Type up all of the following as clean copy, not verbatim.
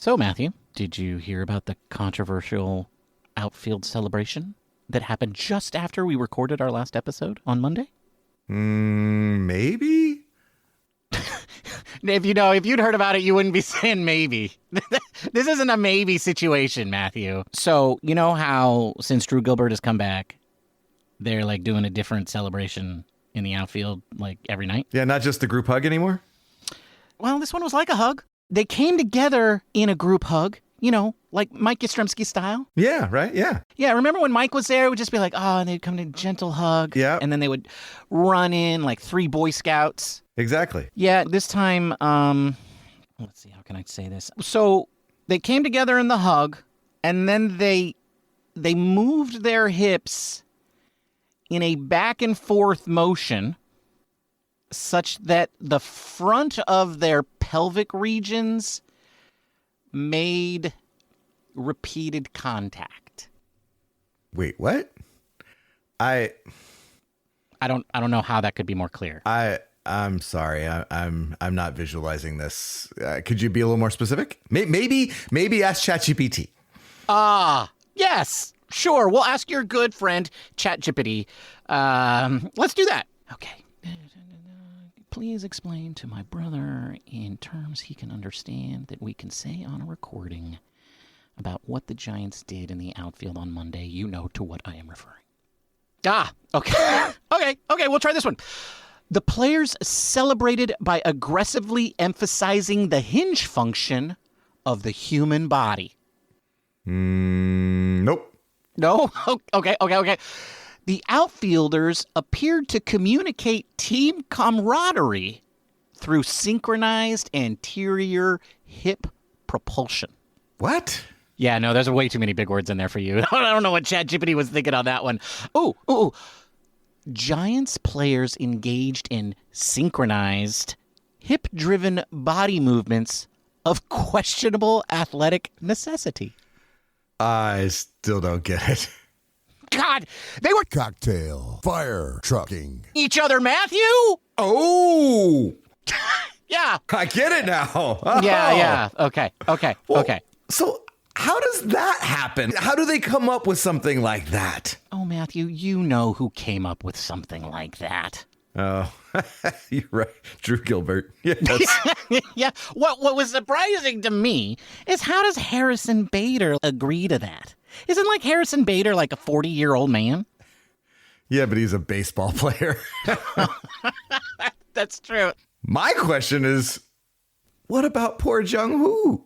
So, Matthew, did you hear about the controversial outfield celebration that happened just after we recorded our last episode on Monday? Maybe? If you'd heard about it, you wouldn't be saying maybe. This isn't a maybe situation, Matthew. So, you know how since Drew Gilbert has come back, they're like doing a different celebration in the outfield like every night? Yeah, not just the group hug anymore? Well, this one was like a hug. They came together in a group hug, like Mike Yastrzemski style. Yeah, right? Yeah. Yeah, remember when Mike was there? It would just be like, and they'd come to a gentle hug. Yeah. And then they would run in like 3 Boy Scouts. Exactly. Yeah, this time, let's see, how can I say this? So they came together in the hug, and then they moved their hips in a back and forth motion such that the front of their pelvic regions made repeated contact. Wait, what? I don't know how that could be more clear. I'm sorry. I'm not visualizing this. Could you be a little more specific? Maybe ask ChatGPT. Yes, sure. We'll ask your good friend ChatGPT. Let's do that. Okay. Please explain to my brother in terms he can understand that we can say on a recording about what the Giants did in the outfield on Monday. You know to what I am referring. Okay. Okay, we'll try this one. The players celebrated by aggressively emphasizing the hinge function of the human body. Nope. No? Okay. The outfielders appeared to communicate team camaraderie through synchronized anterior hip propulsion. What? Yeah, no, there's way too many big words in there for you. I don't know what ChatGPT was thinking on that one. Ooh. Giants players engaged in synchronized, hip-driven body movements of questionable athletic necessity. I still don't get it. God, they were cocktail, fire trucking each other, Matthew. Oh, yeah, I get it now. Oh. Yeah. Okay. So how does that happen? How do they come up with something like that? Oh, Matthew, you know who came up with something like that. Oh, you're right. Drew Gilbert. Yes. Yeah. What was surprising to me is how does Harrison Bader agree to that? Isn't like Harrison Bader like a 40-year-old man? Yeah, but he's a baseball player. That's true. My question is, what about poor Jung-hoo?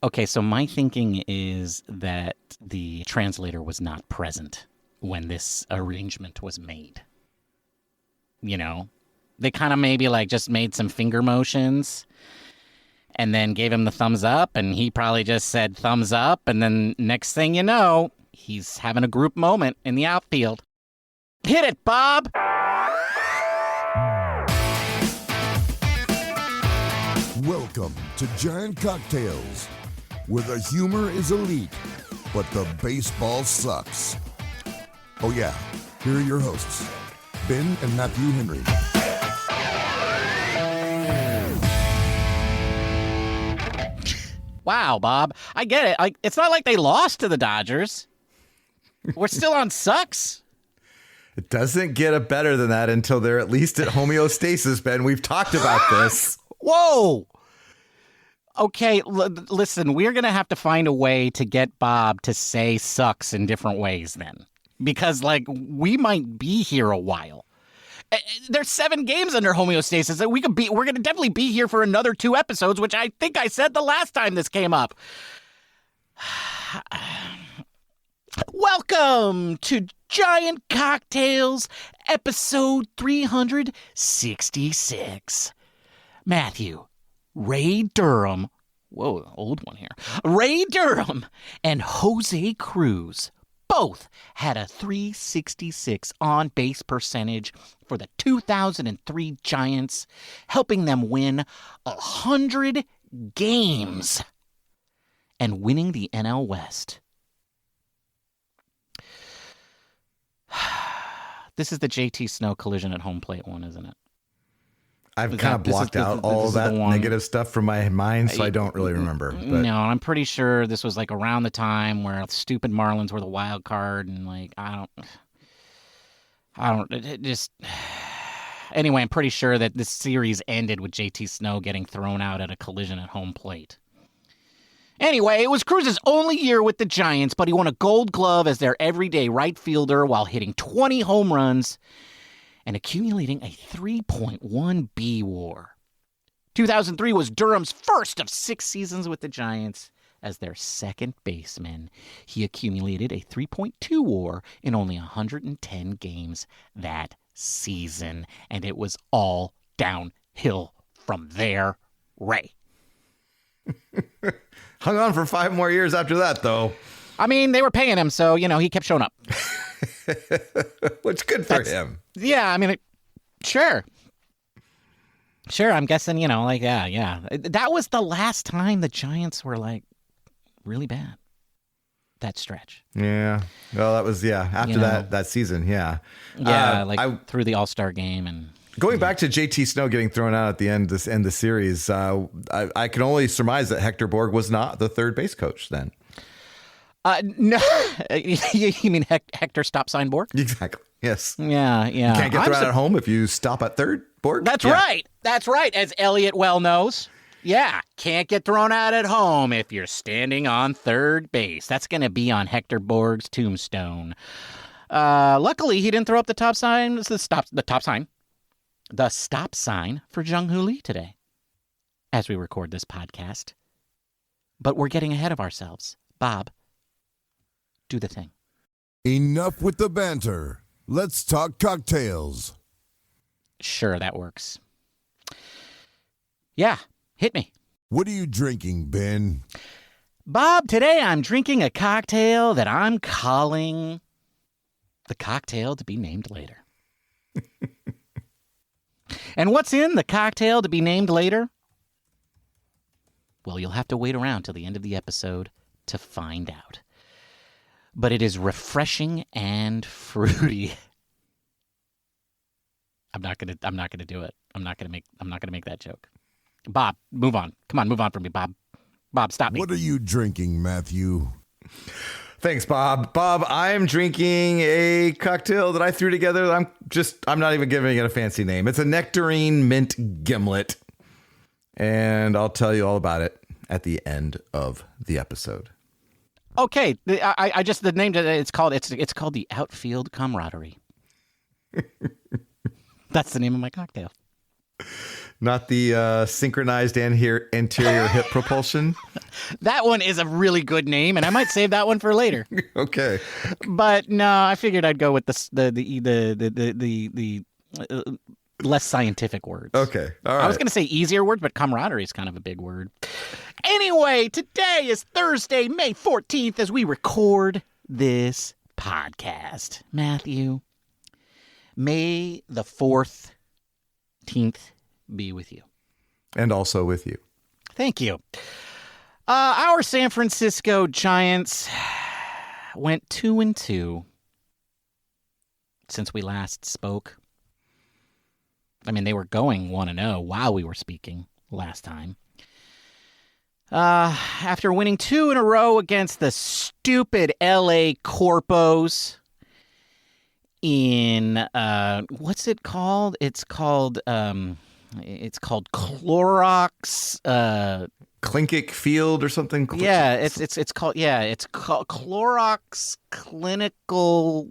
Okay, so my thinking is that the translator was not present when this arrangement was made. They kind of maybe like just made some finger motions and then gave him the thumbs up, and he probably just said thumbs up, and then next thing you know, he's having a group moment in the outfield. Hit it, Bob! Welcome to Giant Cocktails, where the humor is elite, but the baseball sucks. Oh yeah, here are your hosts, Ben and Matthew Henry. Wow, Bob. I get it. It's not like they lost to the Dodgers. We're still on sucks. It doesn't get better than that until they're at least at homeostasis, Ben. We've talked about this. Whoa. Okay, listen, we're going to have to find a way to get Bob to say sucks in different ways then. Because, we might be here a while. There's 7 games under homeostasis. We're going to definitely be here for another 2 episodes, which I think I said the last time this came up. Welcome to Giant Cocktails, episode 366. Matthew, Ray Durham, whoa, old one here, Ray Durham and Jose Cruz both had a 366 on-base percentage for the 2003 Giants, helping them win 100 games and winning the NL West. This is the JT Snow collision at home plate one, isn't it? I've kind of blocked out all of that negative stuff from my mind, so I don't really remember. But. No, I'm pretty sure this was like around the time where stupid Marlins were the wild card, and like Anyway, I'm pretty sure that this series ended with JT Snow getting thrown out at a collision at home plate. Anyway, it was Cruz's only year with the Giants, but he won a Gold Glove as their everyday right fielder while hitting 20 home runs and accumulating a 3.1 B WAR. 2003 was Durham's first of 6 seasons with the Giants. As their second baseman, he accumulated a 3.2 WAR in only 110 games that season, and it was all downhill from there, Ray. Hung on for 5 more years after that, though. I mean, they were paying him, so, he kept showing up. What's good for him. Yeah, I mean, sure. Sure, I'm guessing, yeah. That was the last time the Giants were, really bad. That stretch. Yeah. Well, that was, after that season, yeah. Yeah, through the All-Star game and... Going back to JT Snow getting thrown out at the end of the series, I can only surmise that Hector Borg was not the third base coach then. No, you mean Hector Stop Sign Borg? Exactly. Yes. Yeah. You can't get thrown out at home if you stop at third, Borg? That's right. That's right, as Elliot well knows. Yeah, can't get thrown out at home if you're standing on third base. That's going to be on Hector Borg's tombstone. Luckily, he didn't throw up the stop sign for Jung-Hoo Lee today as we record this podcast. But we're getting ahead of ourselves. Bob, do the thing. Enough with the banter. Let's talk cocktails. Sure, that works. Yeah, hit me. What are you drinking, Ben? Bob, today I'm drinking a cocktail that I'm calling the cocktail to be named later. And what's in the cocktail to be named later? Well, you'll have to wait around till the end of the episode to find out. But it is refreshing and fruity. I'm not gonna do it. I'm not gonna make that joke. Bob, move on. Come on, move on from me, Bob. Bob, stop me. What are you drinking, Matthew? Thanks, Bob. Bob, I'm drinking a cocktail that I threw together. I'm not even giving it a fancy name. It's a Nectarine Mint Gimlet. And I'll tell you all about it at the end of the episode. Okay, I just the name it's called the Outfield Camaraderie. That's the name of my cocktail. Not the synchronized anterior hip propulsion. That one is a really good name, and I might save that one for later. Okay. But no, I figured I'd go with the less scientific words. Okay. All right. I was going to say easier words, but camaraderie is kind of a big word. Anyway, today is Thursday, May 14th, as we record this podcast. Matthew, May the 14th be with you. And also with you. Thank you. Our San Francisco Giants went 2-2 since we last spoke. I mean, they were going 1-0 while we were speaking last time. After winning 2 in a row against the stupid LA Corpos in what's it called? It's called Clorox Congac Field or something. Yeah, it's called Clorox Clinical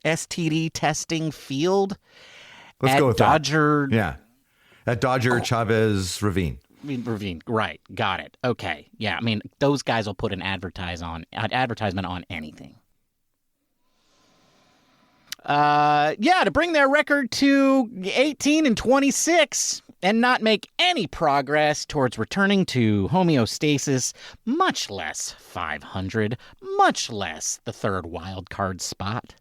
STD Testing Field. Let's go with Dodger. That. Yeah, at Dodger Chavez Ravine. Right, got it. Okay, yeah. I mean, those guys will put an advertisement on anything. To bring their record to 18-26 and not make any progress towards returning to homeostasis, much less 500, much less the third wild card spot.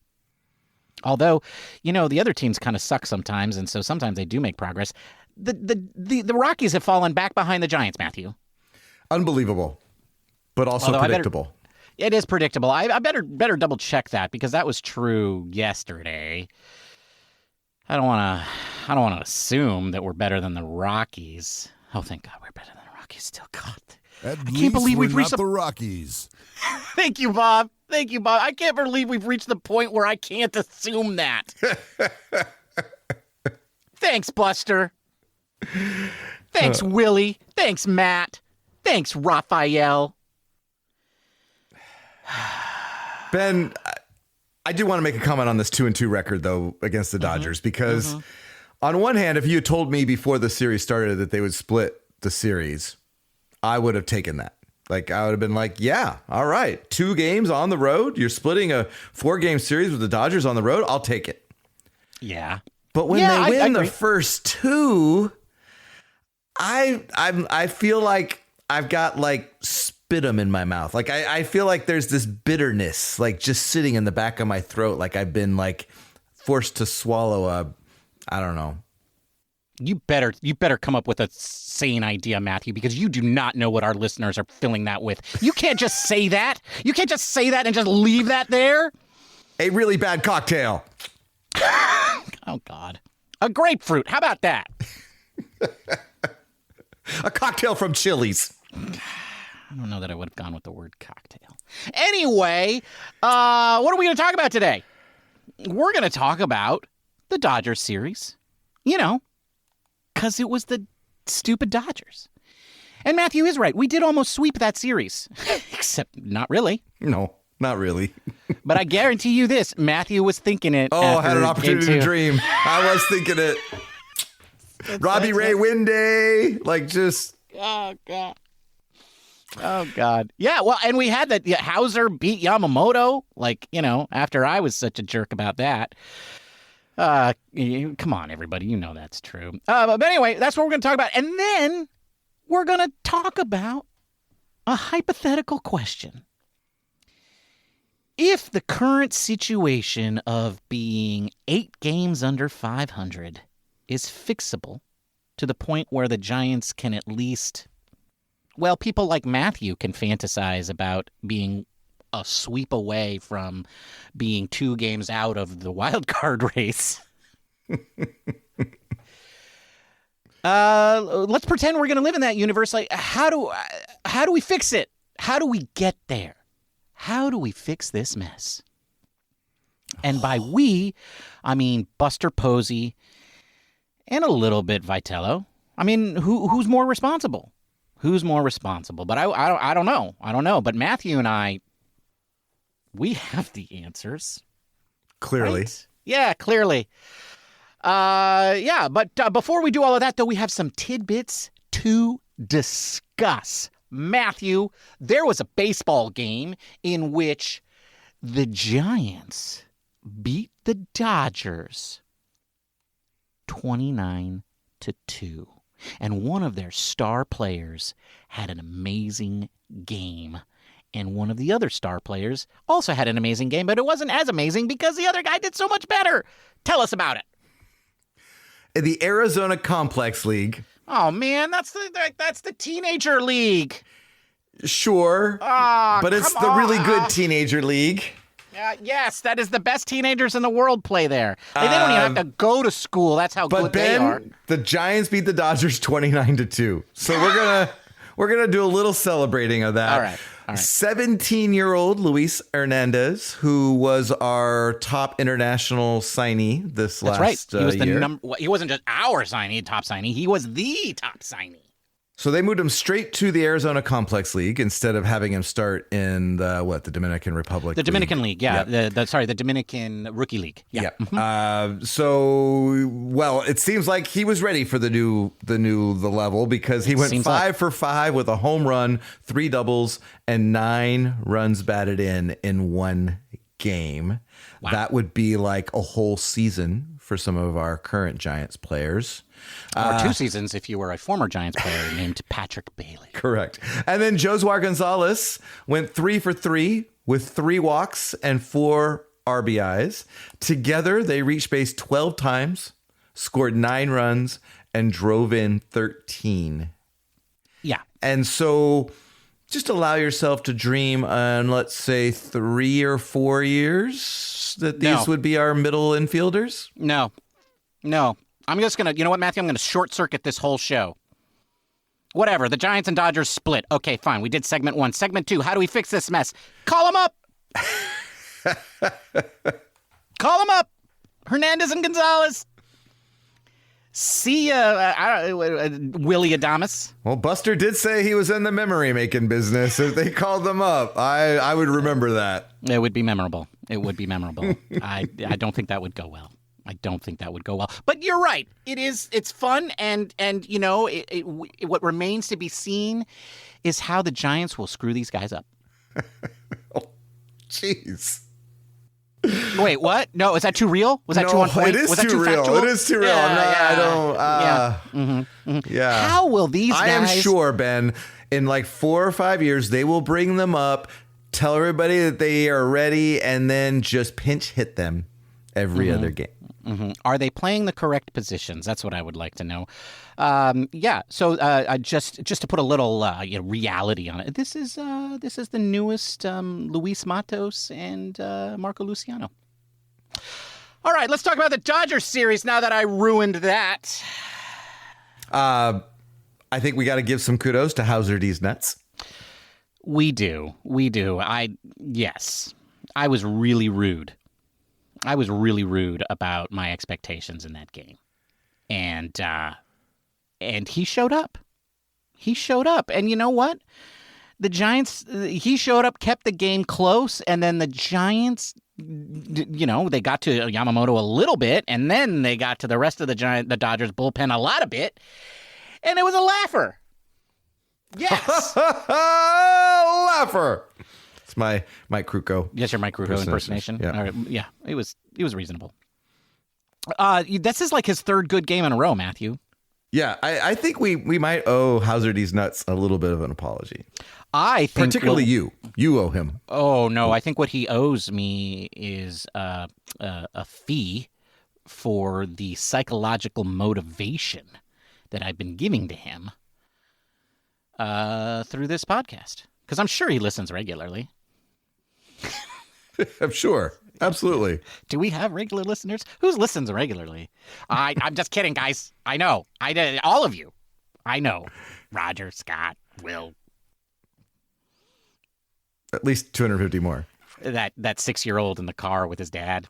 Although, the other teams kind of suck sometimes, and so sometimes they do make progress. The Rockies have fallen back behind the Giants, Matthew. Unbelievable, but also predictable. It is predictable. I better double check that because that was true yesterday. I don't want to assume that we're better than the Rockies. Oh, thank God we're better than the Rockies still. God. At I least can't believe we're we've reached not the Rockies. Thank you, Bob. Thank you, Bob. I can't believe we've reached the point where I can't assume that. Thanks, Buster. Thanks, Willie. Thanks, Matt. Thanks, Raphael. Ben, I do want to make a comment on this 2-2 record, though, against the Dodgers, because on one hand, if you had told me before the series started that they would split the series, I would have taken that. Like, I would have been like, yeah, all right, 2 games on the road. You're splitting a 4-game series with the Dodgers on the road. I'll take it. Yeah. But when they win the first 2, I feel like I've got like spitum in my mouth. Like I feel like there's this bitterness like just sitting in the back of my throat. Like I've been like forced to swallow I don't know. You better come up with a sane idea, Matthew, because you do not know what our listeners are filling that with. You can't just say that. You can't just say that and just leave that there. A really bad cocktail. Oh, God. A grapefruit. How about that? A cocktail from Chili's. I don't know that I would have gone with the word cocktail. Anyway, what are we going to talk about today? We're going to talk about the Dodgers series. You know, because it was the stupid Dodgers. And Matthew is right. We did almost sweep that series. Except not really. No, not really. But I guarantee you this. Matthew was thinking it. Oh, I had an opportunity to dream. I was thinking it. Robbie Ray win day. Like just. Oh, God. Oh, God. Yeah, well, and we had that Houser beat Yamamoto. Like, you know, after I was such a jerk about that. Come on, everybody. You know that's true. But anyway, that's what we're going to talk about. And then we're going to talk about a hypothetical question. If the current situation of being 8 games under 500 is fixable to the point where the Giants can at least, well, people like Matthew can fantasize about being a sweep away from being 2 games out of the wild card race. Let's pretend we're going to live in that universe. Like, how do we fix it? How do we get there? How do we fix this mess? And by we, I mean Buster Posey and a little bit Vitello. I mean, who's more responsible? Who's more responsible? But I don't know. I don't know. But Matthew and I, we have the answers. Clearly. Right? Yeah, clearly. But before we do all of that, though, we have some tidbits to discuss. Matthew, there was a baseball game in which the Giants beat the Dodgers 29-2. And one of their star players had an amazing game. And one of the other star players also had an amazing game, but it wasn't as amazing because the other guy did so much better. Tell us about it. In the Arizona Complex League. Oh, man, that's the teenager league. Sure. But it's the really good teenager league. Yes, that is the best teenagers in the world play there. They don't even have to go to school. That's how good they are. But Ben, the Giants beat the Dodgers 29-2. So we're gonna do a little celebrating of that. All right. 17-year-old Luis Hernandez, who was our top international signee this last He was the year. He wasn't just our signee, top signee. He was the top signee. So they moved him straight to the Arizona Complex League instead of having him start in the Dominican Republic. The Dominican League, yeah. Yep. The Dominican Rookie League. Yeah. Yep. Mm-hmm. It seems like he was ready for the level because he went 5 for 5 with a home run, 3 doubles, and 9 runs batted in one game. Wow. That would be like a whole season for some of our current Giants players. Or 2 seasons if you were a former Giants player named Patrick Bailey. Correct. And then Josué Gonzalez went 3 for 3 with 3 walks and 4 RBIs. Together, they reached base 12 times, scored 9 runs, and drove in 13. Yeah. And so just allow yourself to dream on, let's say, 3 or 4 years that these would be our middle infielders. No. No. I'm just going to, you know what, Matthew? I'm going to short circuit this whole show. Whatever. The Giants and Dodgers split. Okay, fine. We did segment 1. Segment 2. How do we fix this mess? Call them up. Call them up. Hernandez and Gonzalez. See Willie Adames. Well, Buster did say he was in the memory making business. If they called them up, I would remember that. It would be memorable. It would be memorable. I don't think that would go well. I don't think that would go well. But you're right. It's fun, and you know, what remains to be seen is how the Giants will screw these guys up. Oh, jeez. Wait, what? No, is that too real? Was that too on point? It is Was that too real. factual? It is too real. I don't. Yeah. How will these guys? I am sure, Ben, in like 4 or 5 years, they will bring them up, tell everybody that they are ready, and then just pinch hit them every other game. Mm-hmm. Are they playing the correct positions? That's what I would like to know. So just to put a little reality on it, this is the newest Luis Matos and Marco Luciano. All right, let's talk about the Dodgers series now that I ruined that. I think we got to give some kudos to Houserdeeznutz. We do. Yes, I was really rude. About my expectations in that game. And he showed up. And you know what? The Giants, he showed up, kept the game close, and then the Giants, you know, they got to Yamamoto a little bit, and then they got to the rest of the Dodgers bullpen a lot of bit, and it was a laugher. Yes. Laugher. It's my Mike Krukow. Yes, your Mike Krukow impersonation. Yeah. All right. Yeah, it was reasonable. This is like his third good game in a row, Matthew. Yeah, I think we might owe Houserdeeznutz a little bit of an apology. I think particularly you owe him. Oh no, I think what he owes me is a fee for the psychological motivation that I've been giving to him through this podcast, because I'm sure he listens regularly. I'm sure. Absolutely. Do we have regular listeners? Who listens regularly? I'm just kidding, guys. I know. I did. All of you. I know. Roger, Scott, Will. At least 250 more. That 6-year-old in the car with his dad.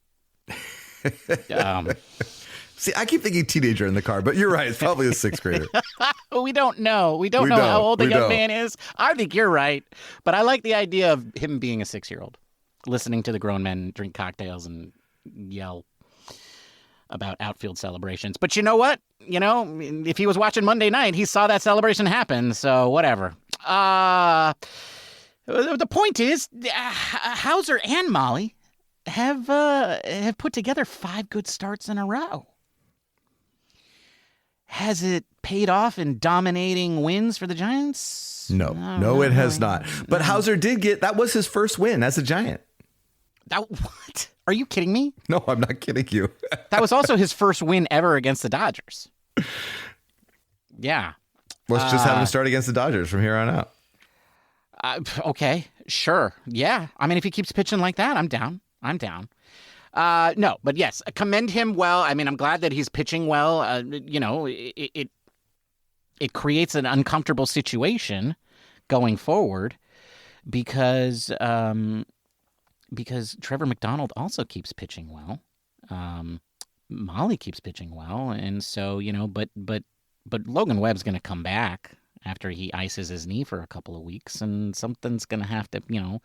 See, I keep thinking teenager in the car, but you're right. It's probably a 6th grader. We don't know. We don't know how old the young man is. I think you're right. But I like the idea of him being a 6-year-old, listening to the grown men drink cocktails and yell about outfield celebrations. But you know what? You know, if he was watching Monday night, he saw that celebration happen. So whatever. The point is, Houser and Molly have put together 5 good starts in a row. Has it paid off in dominating wins for the Giants? No, it has not. But Houser did that was his first win as a Giant. What? Are you kidding me? No, I'm not kidding you. That was also his first win ever against the Dodgers. Yeah. Let's just have him start against the Dodgers from here on out. Okay, sure. Yeah. I mean, if he keeps pitching like that, I'm down. No, but yes, commend him well. I mean, I'm glad that he's pitching well. You know, it creates an uncomfortable situation going forward because Trevor McDonald also keeps pitching well. Molly keeps pitching well, and so, you know, but Logan Webb's going to come back after he ices his knee for a couple of weeks, and something's going to have to, you know,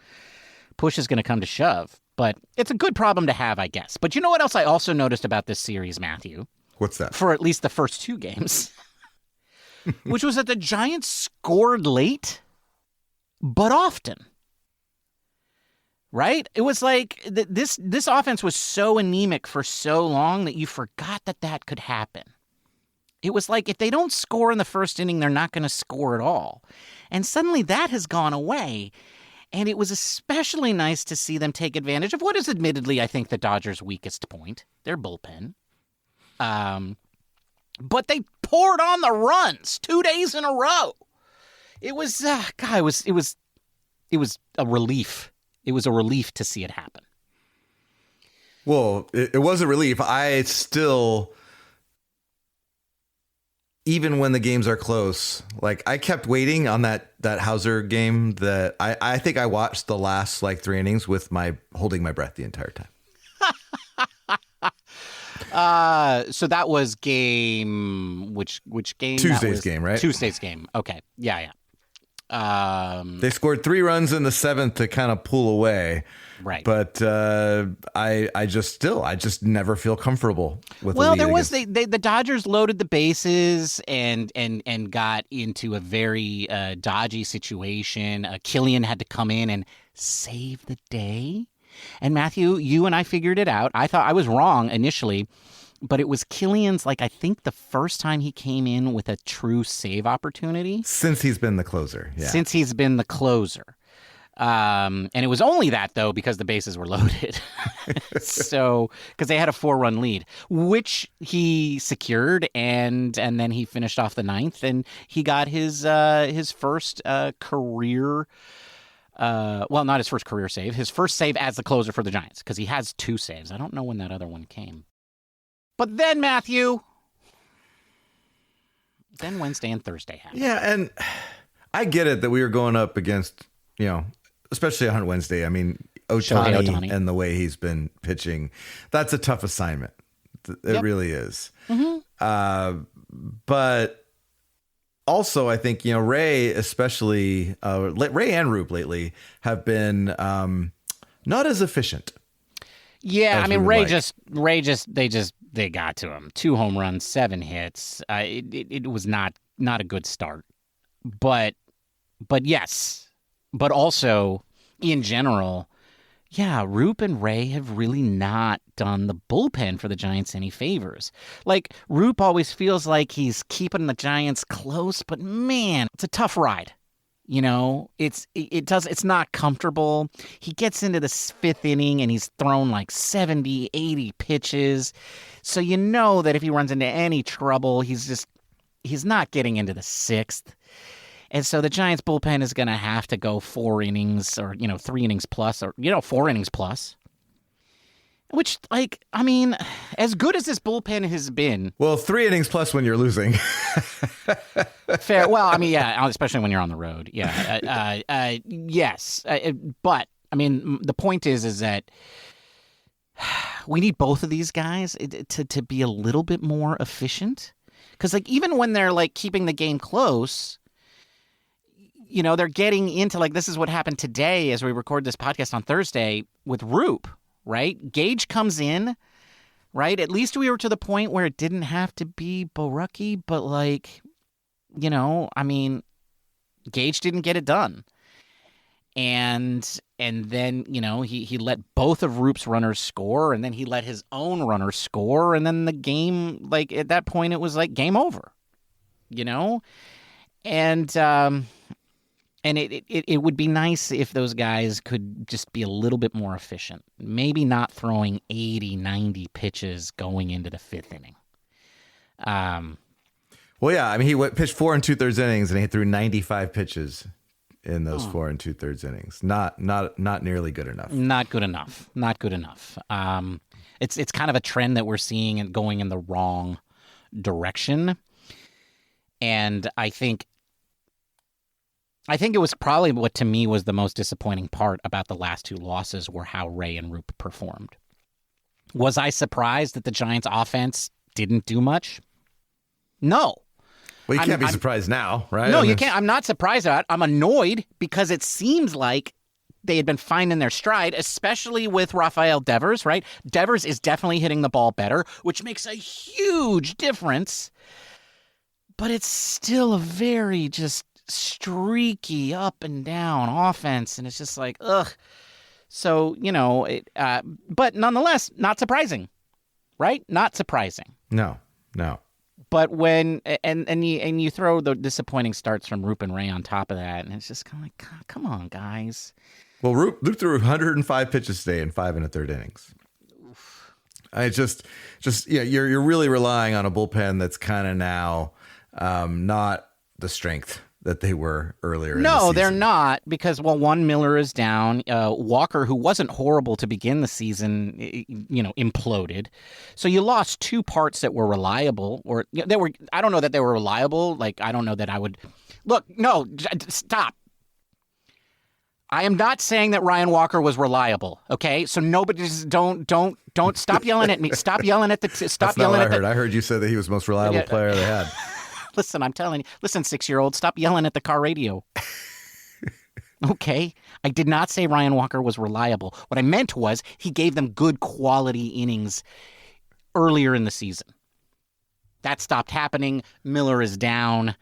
push is going to come to shove. But it's a good problem to have, I guess. But you know what else I also noticed about this series, Matthew? What's that? For at least the first 2 games, which was that the Giants scored late, but often. Right? It was like this offense was so anemic for so long that you forgot that could happen. It was like if they don't score in the first inning, they're not going to score at all. And suddenly that has gone away. And it was especially nice to see them take advantage of what is admittedly, I think, the Dodgers' weakest point, their bullpen. But they poured on the runs 2 days in a row. It was, God, it was a relief. It was a relief to see it happen. Well, it was a relief. I still even when the games are close, like I kept waiting on that Hauser game that I think I watched the last like 3 innings with holding my breath the entire time. So that was game which game? Tuesday's game, right? Tuesday's game. Okay. Yeah. They scored 3 runs in the 7th to kind of pull away. Right. But I just never feel comfortable with well, the lead there was against... the Dodgers loaded the bases and got into a very dodgy situation. Killian had to come in and save the day. And Matthew, you and I figured it out. I thought I was wrong initially, but it was Killian's, like, I think the first time he came in with a true save opportunity. Since he's been the closer. Yeah. Since he's been the closer. And it was only that, though, because the bases were loaded. So, because they had a 4-run lead, which he secured, and then he finished off the 9th, and he got his first career. Well, not his first career save, his first save as the closer for the Giants, because he has 2 saves. I don't know when that other one came. But then, Matthew, then Wednesday and Thursday happened. Yeah, and I get it that we were going up against, especially on Wednesday. I mean, Ohtani and the way he's been pitching, that's a tough assignment. It really is. Mm-hmm. But also, I think, Ray, especially Ray and Roupp lately have been not as efficient. Yeah, I mean, Ray just they got to him. 2 home runs, 7 hits. It was not a good start. But yes, but also in general, yeah, Roupp and Ray have really not done the bullpen for the Giants any favors. Like, Roupp always feels like he's keeping the Giants close, but man, it's a tough ride. It's not comfortable. He gets into the 5th inning and he's thrown like 70, 80 pitches. So you know that if he runs into any trouble, he's not getting into the 6th. And so the Giants bullpen is going to have to go 4 innings or, 3 innings plus or, 4 innings plus. Which, like, I mean, as good as this bullpen has been. Well, 3 innings plus when you're losing. Fair. Well, I mean, yeah, especially when you're on the road. Yeah. Yes. But, I mean, the point is that we need both of these guys to be a little bit more efficient. Because, like, even when they're, like, keeping the game close, they're getting into, like, this is what happened today as we record this podcast on Thursday with Roupp, right? Gage comes in, right? At least we were to the point where it didn't have to be Borucki, but, like, I mean, Gage didn't get it done. And then, he let both of Roupp's runners score, and then he let his own runner score, and then the game, like, at that point, it was, like, game over, And it would be nice if those guys could just be a little bit more efficient. Maybe not throwing 80, 90 pitches going into the 5th inning. Well, yeah, I mean, he pitched 4 2/3 innings and he threw 95 pitches in those 4 2/3 innings. Not nearly good enough. Not good enough. It's kind of a trend that we're seeing and going in the wrong direction. And I think it was probably what to me was the most disappointing part about the last 2 losses were how Ray and Roupp performed. Was I surprised that the Giants offense didn't do much? No. Well, you can't be surprised now, right? No, you can't. I'm not surprised at it. I'm annoyed because it seems like they had been finding their stride, especially with Rafael Devers, right? Devers is definitely hitting the ball better, which makes a huge difference. But it's still a very just streaky up and down offense, and it's just like, ugh. So, but nonetheless, not surprising, right? Not surprising. No. But when and you throw the disappointing starts from Roupp and Ray on top of that, and it's just kind of like, come on, guys. Well, Roupp threw 105 pitches today in 5 1/3 innings. I just you're really relying on a bullpen that's kind of now not the strength that they were earlier in the No, season. they're not, because, well, one, Miller is down. Walker, who wasn't horrible to begin the season, imploded. So you lost two parts that were reliable, or they were. I don't know that they were reliable. Like, I don't know that I would. Look, no, stop. I am not saying that Ryan Walker was reliable. Okay, so nobody just don't stop yelling at me. Stop yelling at the. Stop That's not yelling what at I heard. I heard you said that he was the most reliable player they had. Listen, I'm telling you. Listen, 6-year-old, stop yelling at the car radio. Okay? I did not say Ryan Walker was reliable. What I meant was he gave them good quality innings earlier in the season. That stopped happening. Miller is down.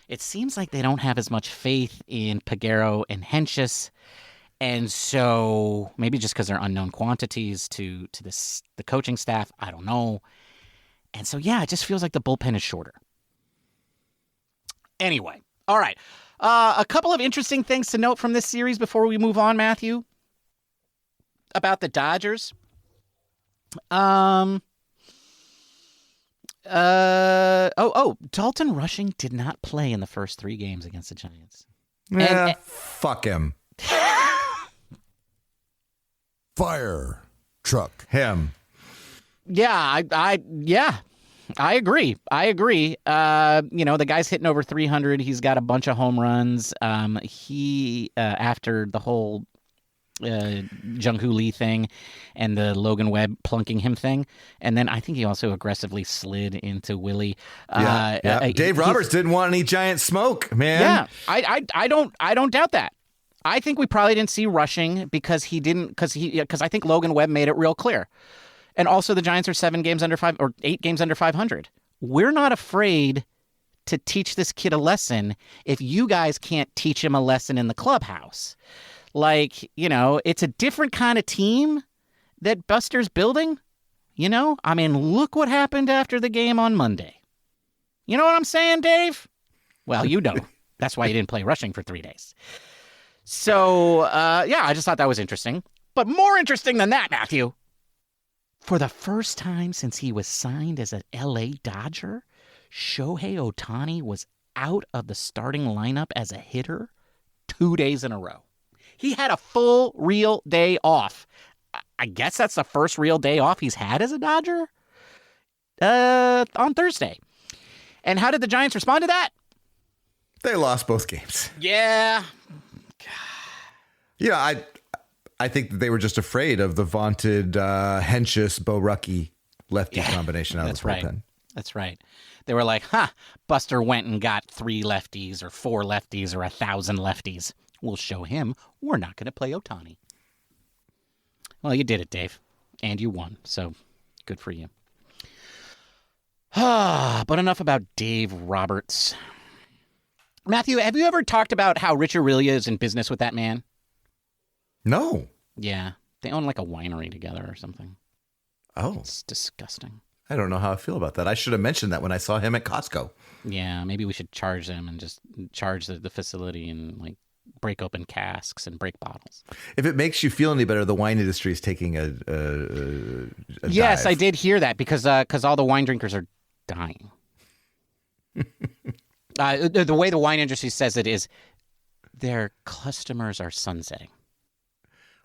It seems like they don't have as much faith in Peguero and Hentges. And so maybe just because they're unknown quantities to the coaching staff, I don't know. And so, yeah, it just feels like the bullpen is shorter. Anyway, all right. A couple of interesting things to note from this series before we move on, Matthew, about the Dodgers. Dalton Rushing did not play in the first 3 games against the Giants. Yeah, fuck him. Fire truck. Him. Yeah, I agree. The guy's hitting over 300. He's got a bunch of home runs. He after the whole Jung-Hoo Lee thing and the Logan Webb plunking him thing, and then I think he also aggressively slid into Willie. Dave Roberts didn't want any giant smoke, man. Yeah, I don't doubt that. I think we probably didn't see Rushing because I think Logan Webb made it real clear. And also the Giants are 8 games under 500. We're not afraid to teach this kid a lesson if you guys can't teach him a lesson in the clubhouse. Like, it's a different kind of team that Buster's building. I mean, look what happened after the game on Monday. You know what I'm saying, Dave? Well, you know. That's why he didn't play Rushing for 3 days. So, I just thought that was interesting. But more interesting than that, Matthew, for the first time since he was signed as an L.A. Dodger, Shohei Ohtani was out of the starting lineup as a hitter 2 days in a row. He had a full, real day off. I guess that's the first real day off he's had as a Dodger on Thursday. And how did the Giants respond to that? They lost both games. Yeah. Yeah, I think that they were just afraid of the vaunted Hentges Bo Rucky lefty combination out of the bullpen. That's right. They were like, Buster went and got 3 lefties or 4 lefties or 1,000 lefties. We'll show him we're not going to play Ohtani. Well, you did it, Dave. And you won, so good for you. But enough about Dave Roberts. Matthew, have you ever talked about how Rich Aurelia is in business with that man? No. Yeah. They own like a winery together or something. Oh. It's disgusting. I don't know how I feel about that. I should have mentioned that when I saw him at Costco. Yeah, maybe we should charge them and just charge the facility and like break open casks and break bottles. If it makes you feel any better, the wine industry is taking a yes, dive. I did hear that because all the wine drinkers are dying. The way the wine industry says it is their customers are sunsetting.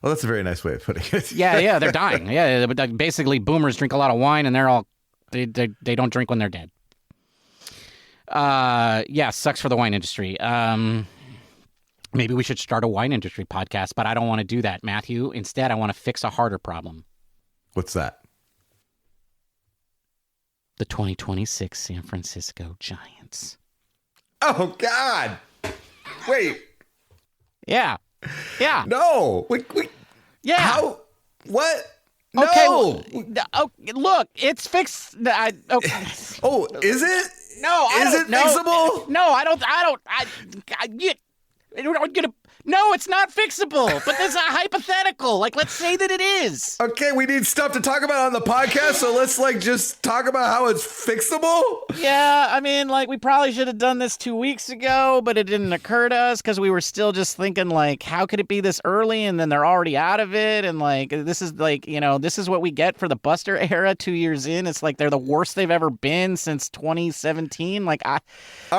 Well, that's a very nice way of putting it. Yeah, they're dying. Yeah, but basically boomers drink a lot of wine and they don't drink when they're dead. Sucks for the wine industry. Maybe we should start a wine industry podcast, but I don't want to do that, Matthew. Instead, I want to fix a harder problem. What's that? The 2026 San Francisco Giants. Oh, God. Wait. Yeah. No. Yeah. How? What? No. Okay. Look, it's fixed. Okay. Oh, is it? No, Is it fixable? No, I don't. No, it's not fixable. But this is a hypothetical. Like, let's say that it is. Okay, we need stuff to talk about on the podcast, so let's just talk about how it's fixable. Yeah, I mean, we probably should have done this 2 weeks ago, but it didn't occur to us because we were still just thinking, how could it be this early? And then they're already out of it. And this is this is what we get for the Buster era 2 years in. It's like they're the worst they've ever been since 2017. All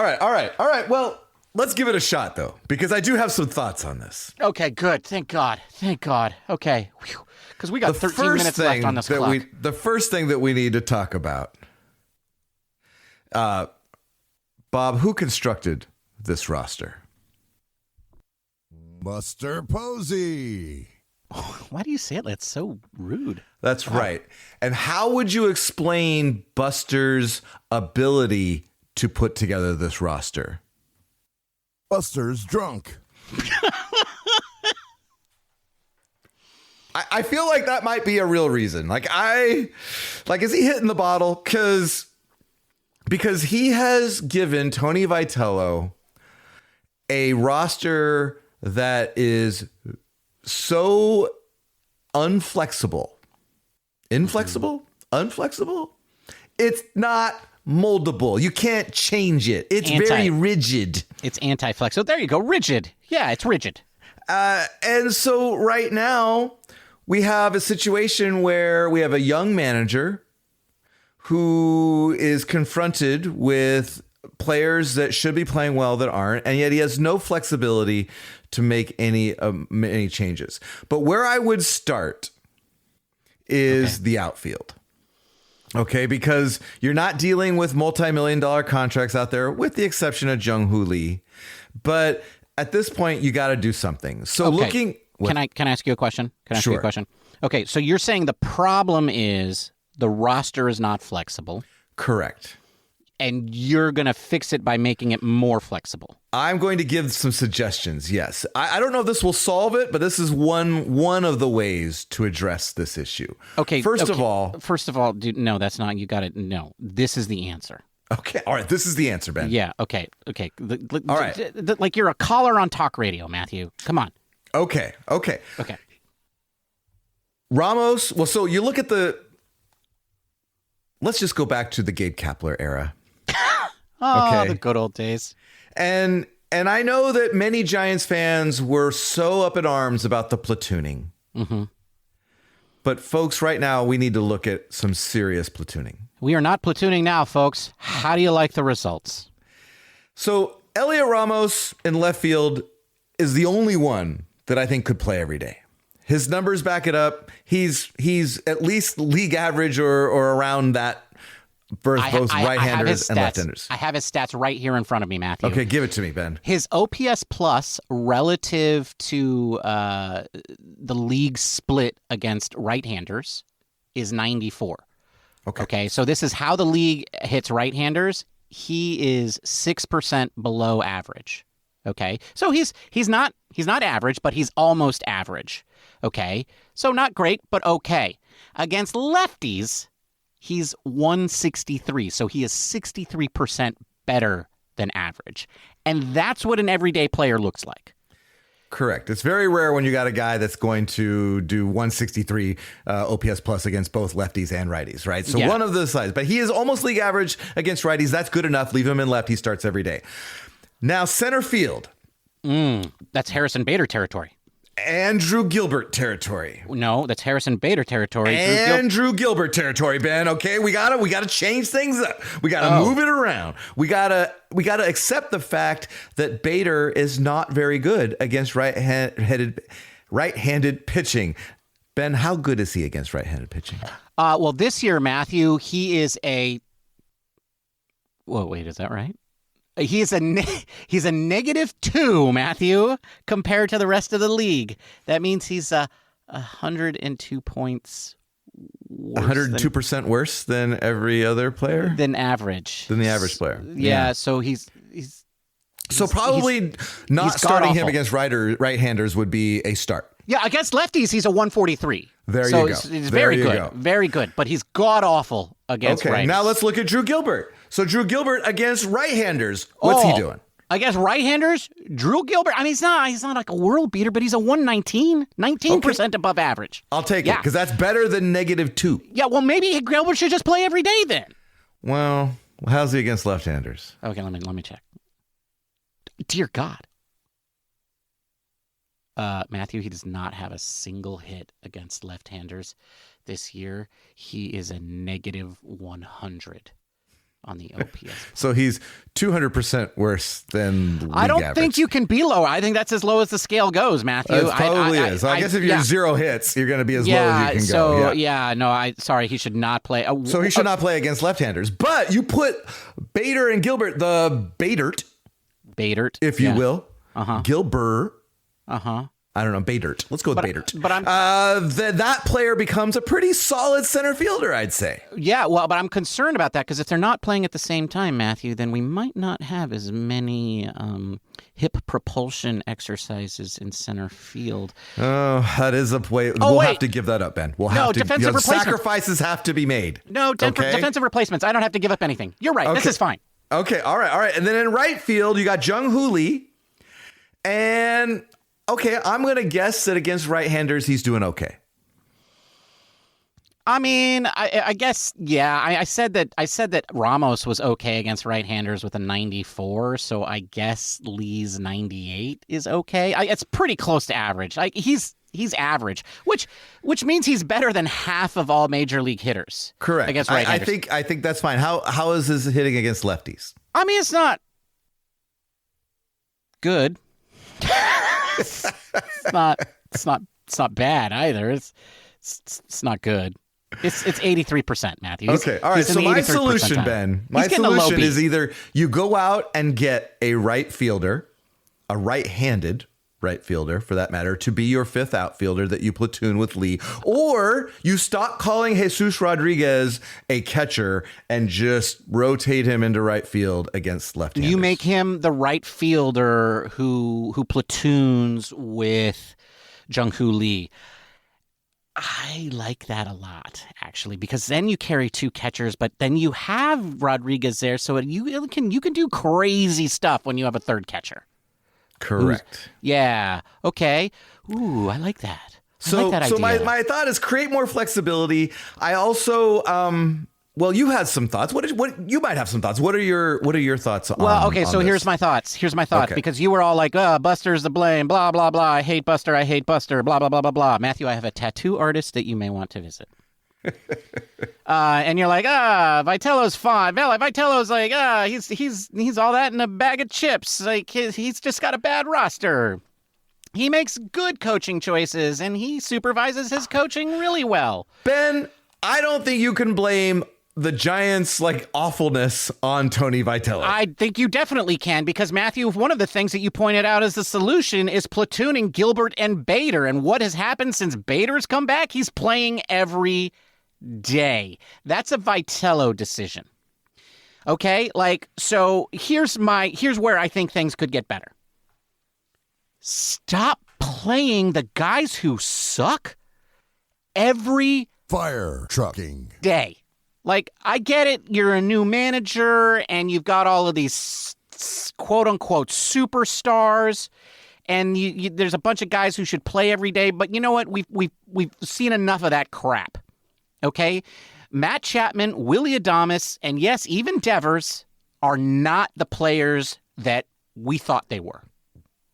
right. Well, let's give it a shot, though, because I do have some thoughts on this. Okay, good. Thank God. Thank God. Okay. Because we got 13 minutes left on this clock. The first thing that we need to talk about, Bob, who constructed this roster? Buster Posey. Why do you say it? That's so rude. That's right. And how would you explain Buster's ability to put together this roster? Buster's drunk. I feel like that might be a real reason. Is he hitting the bottle? Because he has given Tony Vitello a roster that is so unflexible. Unflexible? It's not moldable. You can't change it. It's very rigid. It's anti-flex. So there you go. Rigid. Yeah, it's rigid. And so right now we have a situation where we have a young manager who is confronted with players that should be playing well that aren't, and yet he has no flexibility to make any changes. But where I would start is the outfield. Okay, because you're not dealing with multi-million-dollar contracts out there, with the exception of Jung-Hoo Lee. But at this point, you got to do something. So looking... Can I ask you a question? Sure. You a question? Okay, so you're saying the problem is the roster is not flexible. Correct. And you're going to fix it by making it more flexible. I'm going to give some suggestions, yes. I don't know if this will solve it, but this is one of the ways to address this issue. Okay. First of all, dude, no, that's not. You got it. No, this is the answer. Okay. All right. This is the answer, Ben. Yeah. Okay. All right. Like you're a caller on talk radio, Matthew. Come on. Okay. Ramos. Well, so you look at let's just go back to the Gabe Kapler era. The good old days. And I know that many Giants fans were so up in arms about the platooning. Mm-hmm. But folks, right now, we need to look at some serious platooning. We are not platooning now, folks. How do you like the results? So Elliot Ramos in left field is the only one that I think could play every day. His numbers back it up. He's at least league average or around that for both right-handers and left-handers. I have his stats right here in front of me, Matthew. Okay, give it to me, Ben. His OPS plus relative to the league split against right-handers is 94. Okay, so this is how the league hits right-handers. He is 6% below average. Okay, so he's not average, but he's almost average. Okay, so not great, but okay. Against lefties, he's 163, so he is 63% better than average. And that's what an everyday player looks like. Correct. It's very rare when you got a guy that's going to do 163 OPS plus against both lefties and righties, right? So one of the sides, but he is almost league average against righties. That's good enough. Leave him in left. He starts every day. Now, center field. That's Harrison Bader territory. Andrew Gilbert territory. No, that's Harrison Bader territory. Andrew Gilbert territory, Ben. Okay, we gotta change things up. We gotta move it around. We gotta accept the fact that Bader is not very good against right-handed pitching. Ben, how good is he against right-handed pitching? Well, this year, Matthew, he is a. Whoa, wait, is that right? He's a -2, Matthew, compared to the rest of the league. That means he's 102 points worse. 102% worse than every other player? Than average. Than the average player. Yeah. So he's probably not starting him against right-handers would be a start. Yeah, against lefties, he's a 143. There you go. It's very good. Very good. But he's god-awful against righties. Now let's look at Drew Gilbert. So Drew Gilbert against right-handers, what's he doing? Against right-handers, Drew Gilbert, I mean, he's not like a world beater, but he's a 119, 19% above average. I'll take it, because that's better than -2. Yeah, well, maybe Gilbert should just play every day then. Well, how's he against left-handers? Okay, let me check. Dear God. Matthew, he does not have a single hit against left-handers this year. He is a -100 on the OPS. So he's 200% worse than league I don't average. think you can be lower. I think that's as low as the scale goes, Matthew. It probably is. I guess if you're 0 hits, you're going to be as low as you can go. Sorry, he should not play. So he should not play against left-handers. But you put Bader and Gilbert, the Badert, if you will. Gilbert. I don't know, Badert. Let's go with Badert. But that player becomes a pretty solid center fielder, I'd say. Yeah, well, but I'm concerned about that because if they're not playing at the same time, Matthew, then we might not have as many hip propulsion exercises in center field. Oh, that is a way. We'll have to give that up, Ben. We'll have to. Defensive replacements. Sacrifices have to be made. No, defensive replacements. I don't have to give up anything. You're right. Okay. This is fine. Okay, all right. And then in right field, you got Jung-Hoo Lee. And, okay, I'm going to guess that against right-handers, he's doing okay. I mean, I guess, yeah. I said that Ramos was okay against right-handers with a 94, so I guess Lee's 98 is okay. It's pretty close to average. He's average, which means he's better than half of all major league hitters. Correct. Against right-handers. I think that's fine. How is his hitting against lefties? I mean, it's not good. It's not bad either. It's not good. It's 83%, Matthew. Okay, all right. So my solution, Ben, is either you go out and get a right fielder, a right-handed right fielder for that matter, to be your fifth outfielder that you platoon with Lee, or you stop calling Jesus Rodriguez a catcher and just rotate him into right field against left-handers. You make him the right fielder who platoons with Jung-Hoo Lee. I like that a lot, actually, because then you carry two catchers, but then you have Rodriguez there, so you can do crazy stuff when you have a third catcher. Correct. Yeah. Okay. Ooh, I like that. So my thought is create more flexibility. I also, well, you had some thoughts. What you might have some thoughts. What are your thoughts on? Well, okay. So this? here's my thoughts. Okay. Because you were all like, Buster's the blame. Blah blah blah. I hate Buster. Blah blah blah blah blah. Matthew, I have a tattoo artist that you may want to visit. And you're like, Vitello's fine. Vitello's like, he's all that in a bag of chips. Like he's just got a bad roster. He makes good coaching choices and he supervises his coaching really well. Ben, I don't think you can blame the Giants' awfulness on Tony Vitello. I think you definitely can because, Matthew, one of the things that you pointed out as the solution is platooning Gilbert and Bader. And what has happened since Bader's come back? He's playing every day. That's a Vitello decision. Okay? So here's where I think things could get better. Stop playing the guys who suck every fire trucking day. I get it. You're a new manager and you've got all of these quote unquote superstars and there's a bunch of guys who should play every day. But you know what? We've seen enough of that crap. Okay. Matt Chapman, Willy Adames, and yes, even Devers are not the players that we thought they were.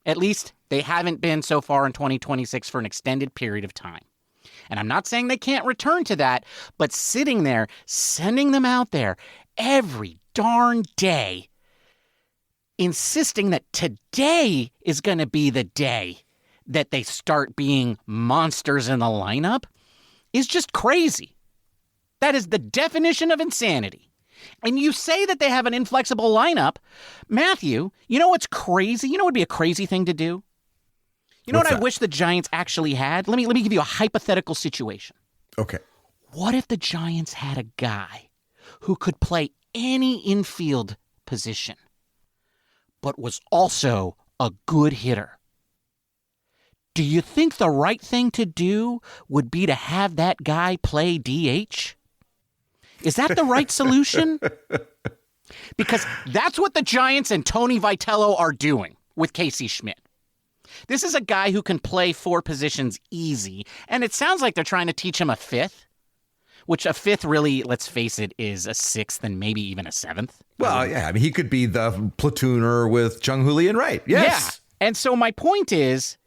At least they haven't been so far in 2026 for an extended period of time. And I'm not saying they can't return to that, but sitting there, sending them out there every darn day, insisting that today is going to be the day that they start being monsters in the lineup is just crazy. That is the definition of insanity. And you say that they have an inflexible lineup. Matthew, you know what's crazy? You know what would be a crazy thing to do? You know what I wish the Giants actually had? Let me give you a hypothetical situation. Okay. What if the Giants had a guy who could play any infield position, but was also a good hitter? Do you think the right thing to do would be to have that guy play DH? Is that the right solution? Because that's what the Giants and Tony Vitello are doing with Casey Schmidt. This is a guy who can play four positions easy, and it sounds like they're trying to teach him a fifth, which a fifth really, let's face it, is a sixth and maybe even a seventh. Well, yeah, I mean, he could be the platooner with Jung-Hoo Lee and Wright. Yes. Yeah, and so my point is,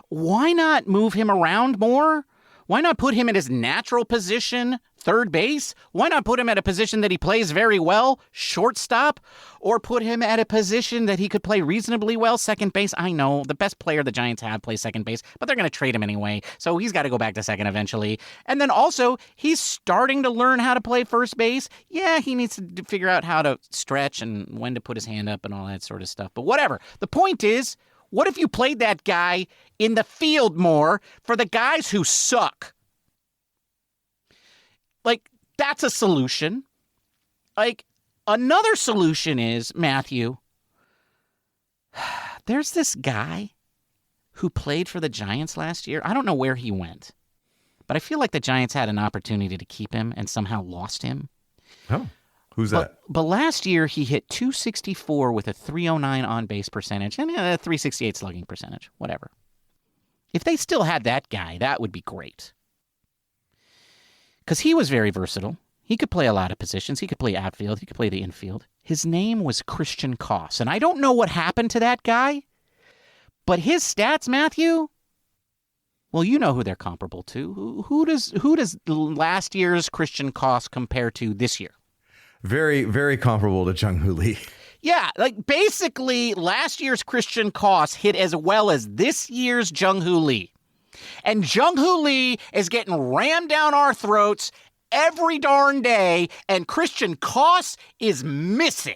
why not move him around more? Why not put him in his natural position, third base? Why not put him at a position that he plays very well, shortstop? Or put him at a position that he could play reasonably well, second base? I know, the best player the Giants have plays second base, but they're going to trade him anyway, so he's got to go back to second eventually. And then also, he's starting to learn how to play first base. Yeah, he needs to figure out how to stretch and when to put his hand up and all that sort of stuff. But whatever. The point is, what if you played that guy in the field more for the guys who suck? Like, that's a solution. Like, another solution is, Matthew, there's this guy who played for the Giants last year. I don't know where he went, but I feel like the Giants had an opportunity to keep him and somehow lost him. Oh. Who's that? But last year, he hit .264 with a .309 on-base percentage and a .368 slugging percentage, whatever. If they still had that guy, that would be great. Because he was very versatile. He could play a lot of positions. He could play outfield. He could play the infield. His name was Christian Koss, and I don't know what happened to that guy, but his stats, Matthew, well, you know who they're comparable to. Who does last year's Christian Koss compare to this year? Very, very comparable to Jung Hoo Lee. Yeah, like basically last year's Christian Koss hit as well as this year's Jung Hoo Lee. And Jung Hoo Lee is getting rammed down our throats every darn day, and Christian Koss is missing.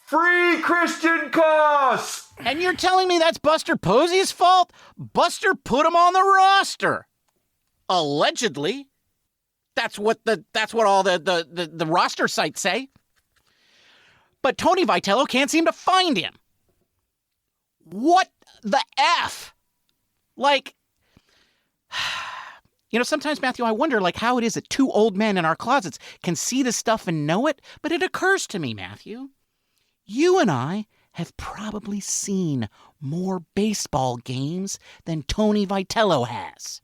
Free Christian Koss! And you're telling me that's Buster Posey's fault? Buster put him on the roster. Allegedly. That's what all the roster sites say. But Tony Vitello can't seem to find him. What the F? Like, you know, sometimes, Matthew, I wonder, like, how it is that two old men in our closets can see this stuff and know it. But it occurs to me, Matthew, you and I have probably seen more baseball games than Tony Vitello has.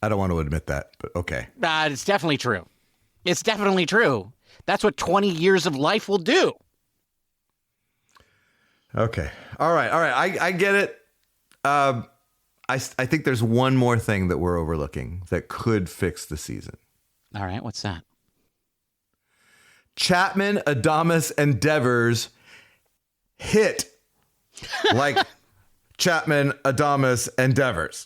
I don't want to admit that, but okay. It's definitely true. It's definitely true. That's what 20 years of life will do. Okay. All right. I get it. I think there's one more thing that we're overlooking that could fix the season. All right. What's that? Chapman, Adames, and Devers hit like Chapman, Adames, and Devers.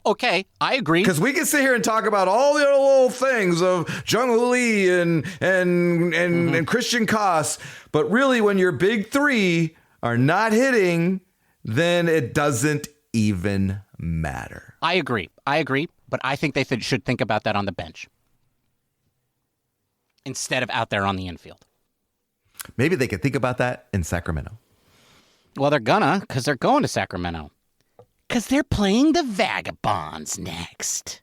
Okay, I agree. Because we can sit here and talk about all the other little things of Jung Hoo Lee and Christian Koss, but really when your big three are not hitting, then it doesn't even matter. I agree, but I think they should think about that on the bench instead of out there on the infield. Maybe they could think about that in Sacramento. Well, they're gonna, because they're going to Sacramento. Because they're playing the Vagabonds next.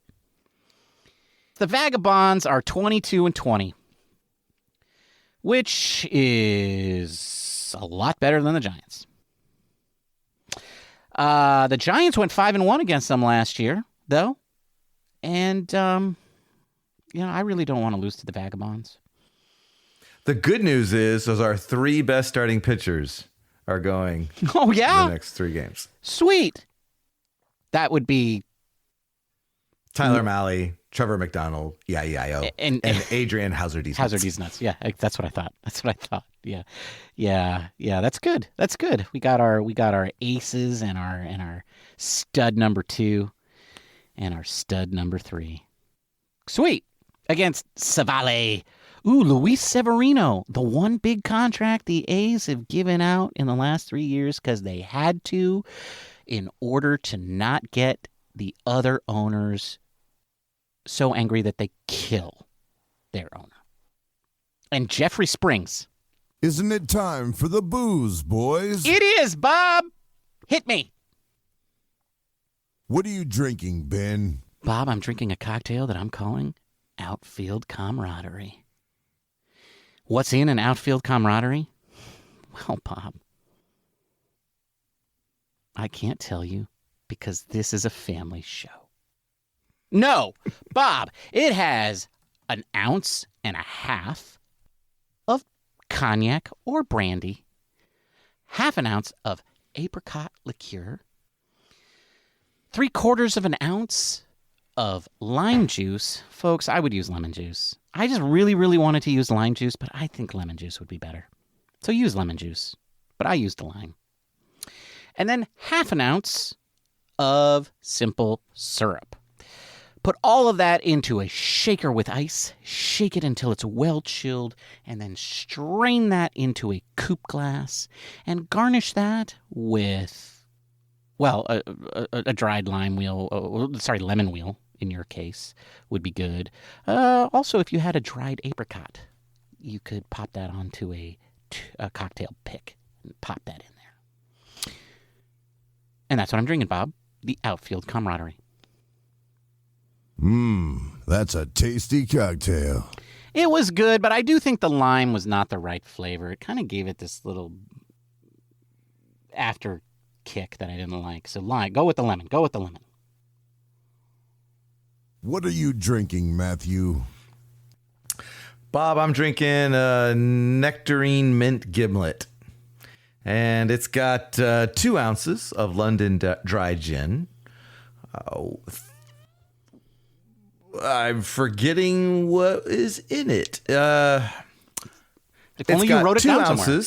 The Vagabonds are 22-20, which is a lot better than the Giants. The Giants went 5-1 against them last year, though. And, I really don't want to lose to the Vagabonds. The good news is our three best starting pitchers are going the next three games. Sweet. That would be Tyler Malley, Trevor McDonald, E-I-E-I-O, and Adrian Houserdeeznutz. Houserdeeznutz, yeah, that's what I thought. Yeah. That's good. We got our aces and our stud number 2 and our stud number 3. Sweet. Against Savale. Ooh, Luis Severino, the one big contract the A's have given out in the last 3 years because they had to, in order to not get the other owners so angry that they kill their owner. And Jeffrey Springs. Isn't it time for the booze, boys? It is, Bob. Hit me. What are you drinking, Ben? Bob, I'm drinking a cocktail that I'm calling Outfield Camaraderie. What's in an Outfield Camaraderie? Well, Bob, I can't tell you because this is a family show. No, Bob, it has 1.5 ounces of cognac or brandy, 0.5 ounce of apricot liqueur, 3/4 of an ounce of lime juice. Folks, I would use lemon juice. I just really, really wanted to use lime juice, but I think lemon juice would be better. So use lemon juice, but I used the lime. And then 1/2 ounce of simple syrup. Put all of that into a shaker with ice, shake it until it's well chilled, and then strain that into a coupe glass and garnish that with, well, a dried lemon wheel in your case would be good. Also, if you had a dried apricot, you could pop that onto a cocktail pick and pop that in there. And that's what I'm drinking, Bob. The Outfield Camaraderie. That's a tasty cocktail. It was good, but I do think the lime was not the right flavor. It kind of gave it this little after kick that I didn't like. So go with the lemon. Go with the lemon. What are you drinking, Matthew? Bob, I'm drinking a Nectarine Mint Gimlet. And it's got 2 ounces of London dry gin. I'm forgetting what is in it. If only you wrote it down somewhere.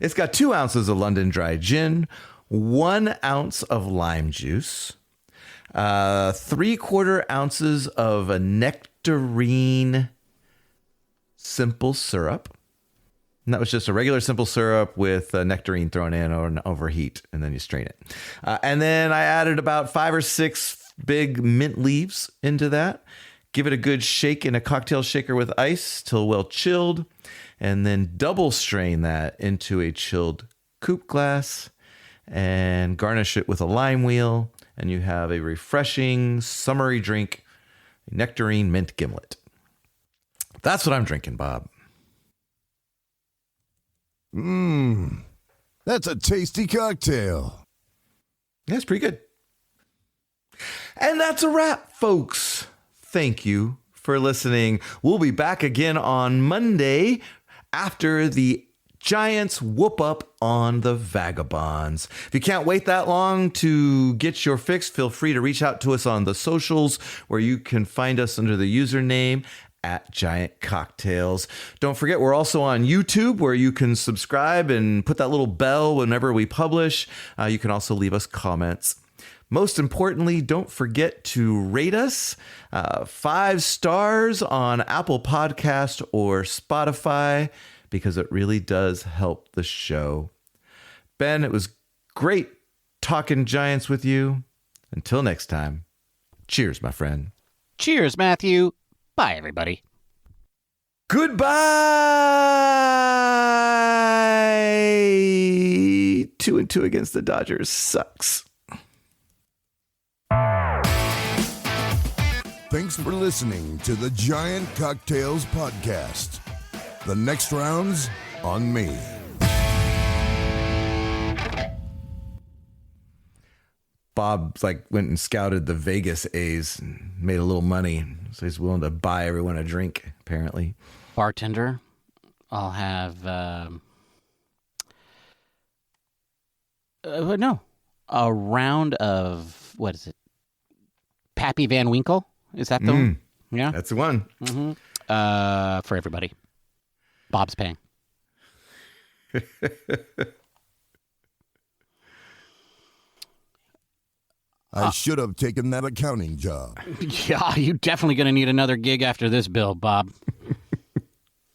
It's got 2 ounces of London dry gin, 1 ounce of lime juice, 3/4 ounces of a nectarine simple syrup. And that was just a regular simple syrup with nectarine thrown in or an overheat, and then you strain it. And then I added about 5 or 6 big mint leaves into that. Give it a good shake in a cocktail shaker with ice till well chilled, and then double strain that into a chilled coupe glass and garnish it with a lime wheel, and you have a refreshing, summery drink, Nectarine Mint Gimlet. That's what I'm drinking, Bob. That's a tasty cocktail. Yeah, it's pretty good. And that's a wrap, folks. Thank you for listening. We'll be back again on Monday after the Giants whoop up on the Vagabonds. If you can't wait that long to get your fix, feel free to reach out to us on the socials, where you can find us under the username @Giant Cocktails. Don't forget, we're also on YouTube, where you can subscribe and put that little bell whenever we publish. You can also leave us comments. Most importantly, don't forget to rate us 5 stars on Apple Podcast or Spotify, because it really does help the show. Ben, it was great talking Giants with you. Until next time, cheers, my friend. Cheers, Matthew. Bye, everybody. Goodbye. 2-2 against the Dodgers sucks. Thanks for listening to the Giant Cocktails Podcast. The next round's on me. Bob went and scouted the Vegas A's and made a little money, so he's willing to buy everyone a drink, apparently. Bartender, I'll have a round of, what is it, Pappy Van Winkle? Is that the one? Yeah, That's the one. Mm-hmm. For everybody. Bob's paying. I should have taken that accounting job. Yeah, you're definitely going to need another gig after this, Bill, Bob.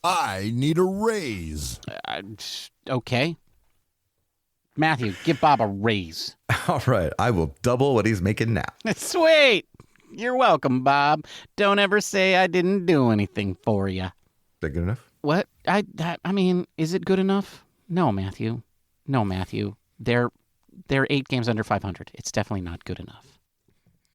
I need a raise. Okay. Matthew, give Bob a raise. All right, I will double what he's making now. Sweet. You're welcome, Bob. Don't ever say I didn't do anything for you. Is that good enough? What? I mean, is it good enough? No, Matthew. They're 8 games under 500. It's definitely not good enough.